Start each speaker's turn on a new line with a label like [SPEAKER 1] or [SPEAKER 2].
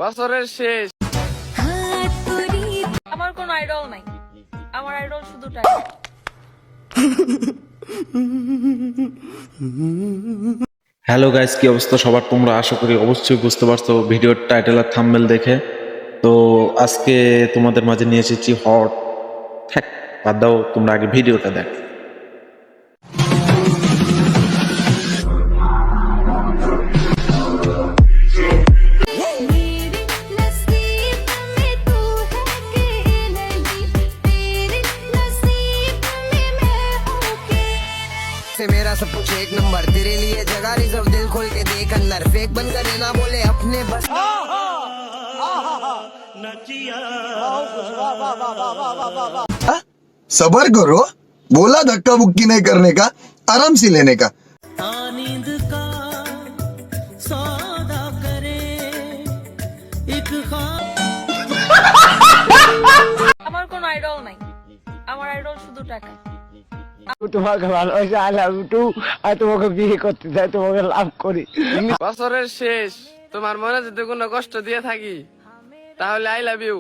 [SPEAKER 1] বছরের শেষ।
[SPEAKER 2] আমার কোনো আইডল নাই, আমার আইডল শুধু টাকা।
[SPEAKER 3] হ্যালো গাইস, কি অবস্থা সবার? তোমরা আশা করি অবশ্যই বুঝতে পারছো ভিডিওর টাইটেল আর থাম্বনেল দেখে। তো আজকে তোমাদের মাঝে নিয়ে এসেছি হট। থাক বাদ দাও, তোমরা আগে ভিডিওটা দেখো।
[SPEAKER 4] मेरा सब कुछ एक नंबर, तेरे लिए जगह रिजर्व, दिल खोल के देख अंदर, फेक बन कर ना बोले अपने बस।
[SPEAKER 5] सबर करो, बोला धक्का बुक्की नहीं करने का, आराम से लेने का।
[SPEAKER 2] আমার কোনো আইডল নাই, আমার আইডল শুধু টাকা।
[SPEAKER 6] তোমাকে ভালোবাসি, আই লাভ ইউ টু। আর তোমাকে বিয়ে করতে চাই, তোমাকে লাভ করি।
[SPEAKER 1] বছরের শেষ, তোমার মনে যদি কোনো কষ্ট দিয়ে থাকি তাহলে আই লাভ ইউ।